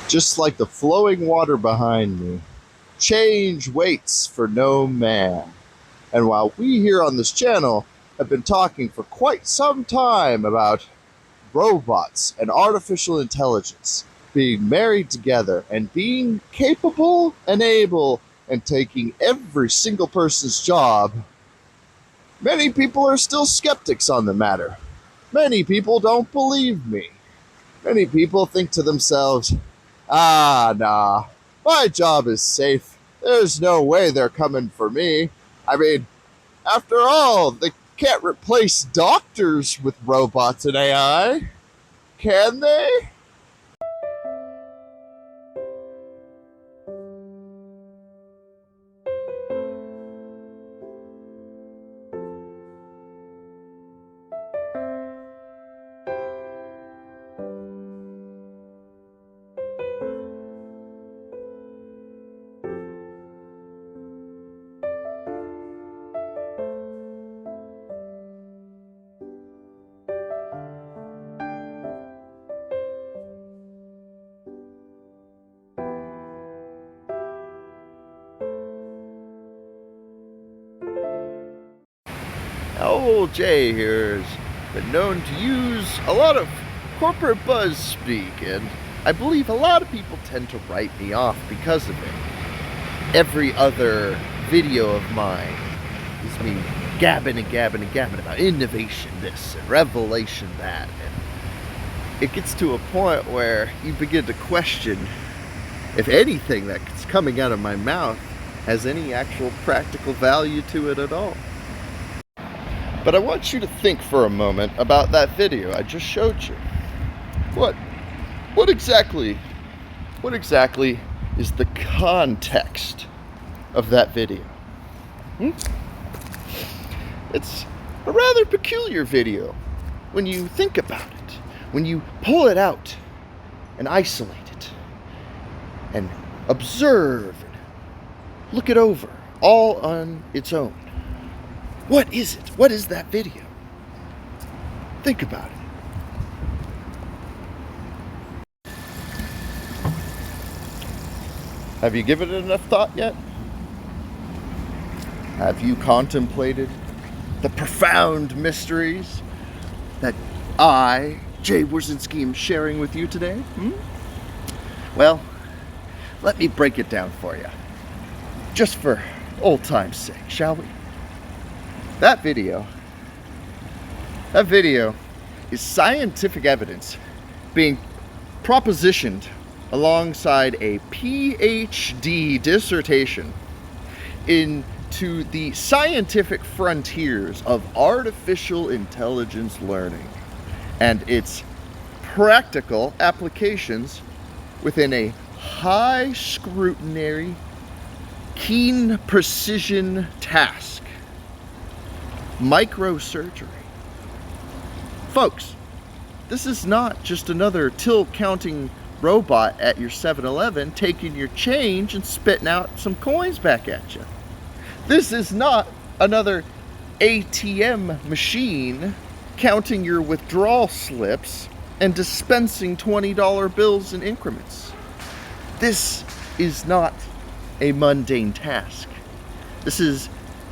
Just like the flowing water behind me, change waits for no man. And while we here on this channel have been talking for quite some time about robots and artificial intelligence being married together and being capable and able and taking every single person's job, many people are still skeptics on the matter. Many people don't believe me. Many people think to themselves, nah, my job is safe. There's no way they're coming for me. I mean, after all, they can't replace doctors with robots and AI, can they? Old Jay here has been known to use a lot of corporate buzz speak, and I believe a lot of people tend to write me off because of it. Every other video of mine is me gabbing about innovation this and revelation that, and it gets to a point where you begin to question if anything that's coming out of my mouth has any actual practical value to it at all. But I want you to think for a moment about that video I just showed you. What exactly is the context of that video? It's a rather peculiar video when you think about it, when you pull it out and isolate it and observe and look it over all on its own. What is it? What is that video? Think about it. Have you given it enough thought yet? Have you contemplated the profound mysteries that I, Jay Wierzinski, am sharing with you today? Well, let me break it down for you. Just for old time's sake, shall we? That video is scientific evidence being propositioned alongside a PhD dissertation into the scientific frontiers of artificial intelligence learning and its practical applications within a high scrutiny, keen precision task. Microsurgery. Folks, this is not just another till-counting robot at your 7-Eleven taking your change and spitting out some coins back at you. This is not another ATM machine counting your withdrawal slips and dispensing $20 bills in increments. This is not a mundane task. This is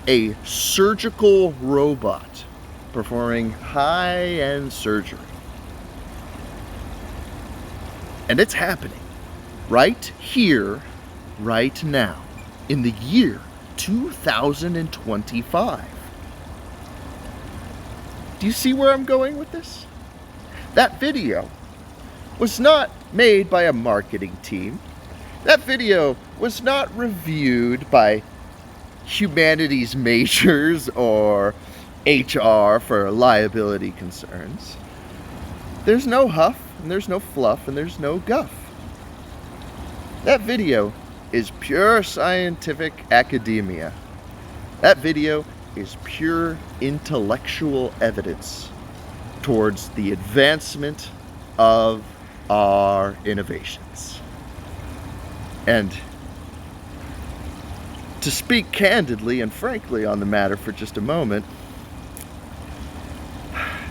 a surgical robot performing high-end surgery. And it's happening right here, right now, in the year 2025. Do you see where I'm going with this? That video was not made by a marketing team. That video was not reviewed by humanities majors or HR for liability concerns. There's no huff, and there's no fluff, and there's no guff. That video is pure scientific academia. That video is pure intellectual evidence towards the advancement of our innovations. And to speak candidly and frankly on the matter for just a moment,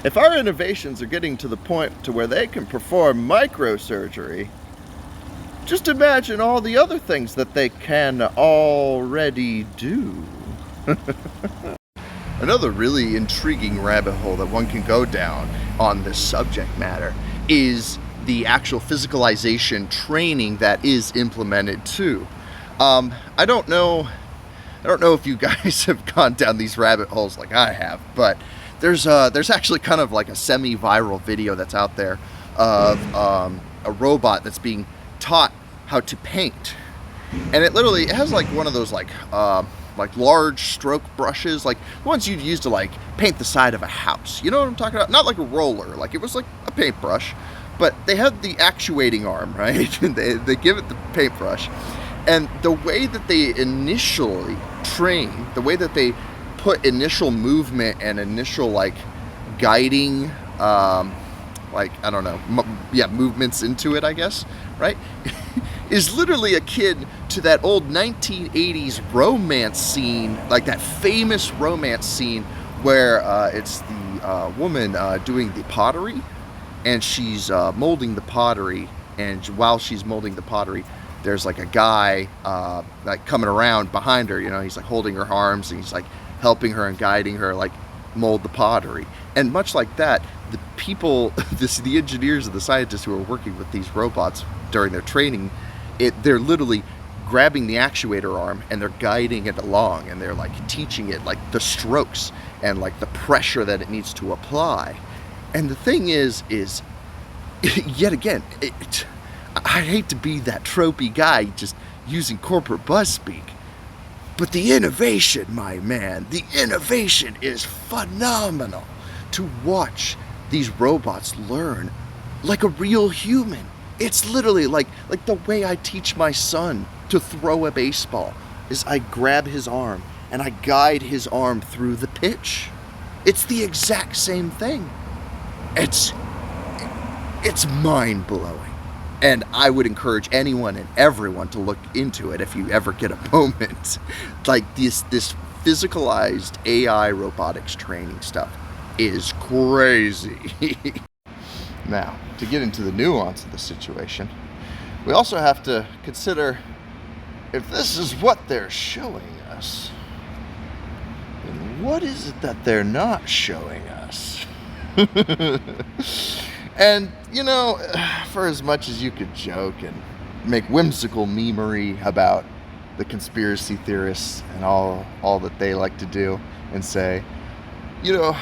if our innovations are getting to the point to where they can perform microsurgery, Just imagine all the other things that they can already do. Another really intriguing rabbit hole that one can go down on this subject matter is the actual physicalization training that is implemented too. I don't know if you guys have gone down these rabbit holes like I have, but there's actually kind of like a semi-viral video that's out there of a robot that's being taught how to paint, and it has like one of those like large stroke brushes, like the ones you'd use to like paint the side of a house. You know what I'm talking about? Not like a roller, like it was like a paintbrush, but they had the actuating arm, right? they give it the paintbrush, and the way that they initially train, the way that they put initial movement and initial like guiding, like I don't know, movements into it, I guess, right? Is literally akin to that old 1980s romance scene, like that famous romance scene where it's the woman doing the pottery, and she's molding the pottery, and while she's molding the pottery, there's like a guy like coming around behind her, you know, he's like holding her arms, and he's like helping her and guiding her like mold the pottery. And much like that, the people, the engineers and the scientists who are working with these robots during their training, they're literally grabbing the actuator arm and they're guiding it along, and they're like teaching it like the strokes and like the pressure that it needs to apply. And the thing is yet again, I hate to be that tropey guy just using corporate buzz speak, but the innovation, my man, the innovation is phenomenal. To watch these robots learn like a real human. It's literally like the way I teach my son to throw a baseball is I grab his arm and I guide his arm through the pitch. It's the exact same thing. It's mind-blowing. And I would encourage anyone and everyone to look into it if you ever get a moment. Like this physicalized AI robotics training stuff is crazy. Now, to get into the nuance of the situation, we also have to consider if this is what they're showing us, then what is it that they're not showing us? And, you know, for as much as you could joke and make whimsical memery about the conspiracy theorists and all that they like to do and say, you know,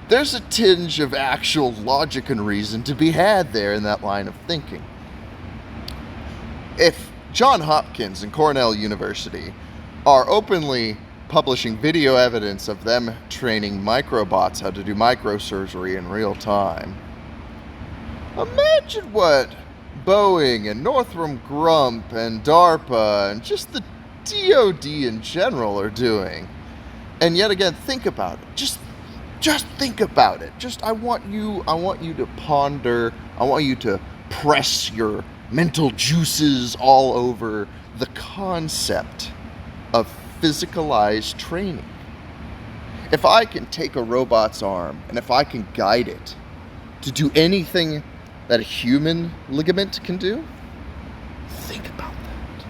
there's a tinge of actual logic and reason to be had there in that line of thinking. If Johns Hopkins and Cornell University are openly publishing video evidence of them training microbots how to do microsurgery in real time, imagine what Boeing and Northrop Grumman and DARPA and just the DoD in general are doing. And yet again, think about it. Just think about it. I want you to ponder. I want you to press your mental juices all over the concept of physicalized training. If I can take a robot's arm and if I can guide it to do anything that a human ligament can do, think about that.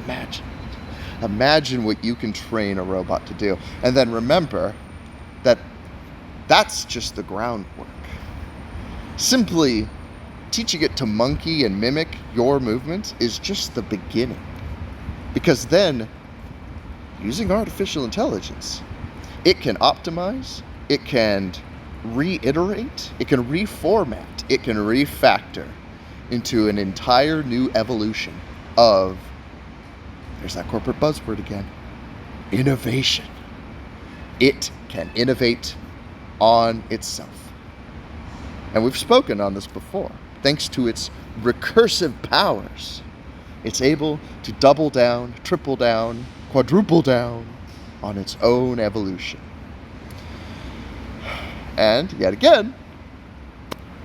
Imagine. Imagine what you can train a robot to do. And then remember that that's just the groundwork. Simply teaching it to monkey and mimic your movements is just the beginning. Because then, using artificial intelligence, it can optimize, it can reiterate, it can reformat, it can refactor into an entire new evolution of, there's that corporate buzzword again, innovation. It can innovate on itself. And we've spoken on this before. Thanks to its recursive powers, it's able to double down, triple down, quadruple down on its own evolution. And yet again,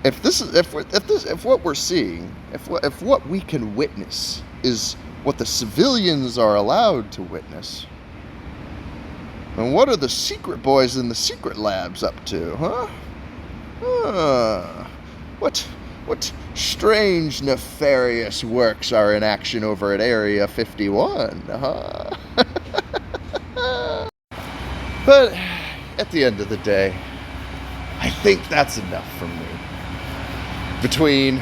if what we're seeing, if what we can witness is what the civilians are allowed to witness, then what are the secret boys in the secret labs up to, huh? What strange, nefarious works are in action over at Area 51, huh? But at the end of the day, I think that's enough from me. Between,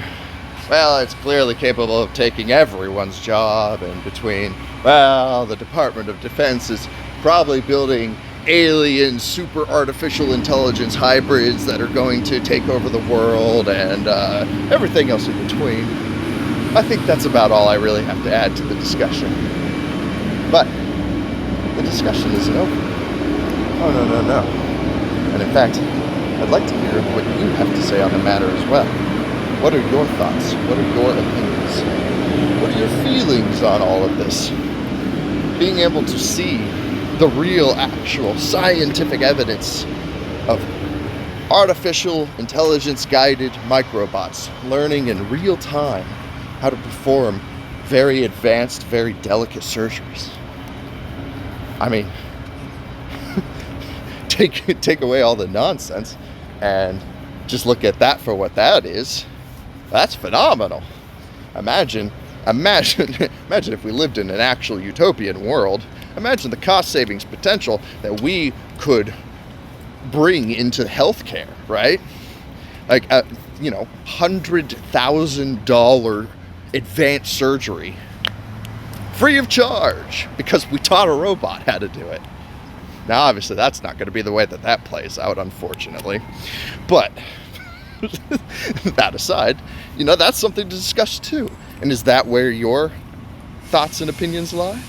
well, it's clearly capable of taking everyone's job, and between, well, the Department of Defense is probably building alien super artificial intelligence hybrids that are going to take over the world, and everything else in between. I think that's about all I really have to add to the discussion. But the discussion isn't over. Oh, no. And in fact, I'd like to hear what you have to say on the matter as well. What are your thoughts? What are your opinions? What are your feelings on all of this? Being able to see the real, actual, scientific evidence of artificial intelligence-guided microbots learning in real time how to perform very advanced, very delicate surgeries. I mean, take away all the nonsense and just look at that for what that is. That's phenomenal. Imagine if we lived in an actual utopian world. Imagine the cost savings potential that we could bring into healthcare, right? Like, $100,000 advanced surgery, free of charge, because we taught a robot how to do it. Now, obviously, that's not going to be the way that plays out, unfortunately. But that aside, that's something to discuss too. And is that where your thoughts and opinions lie?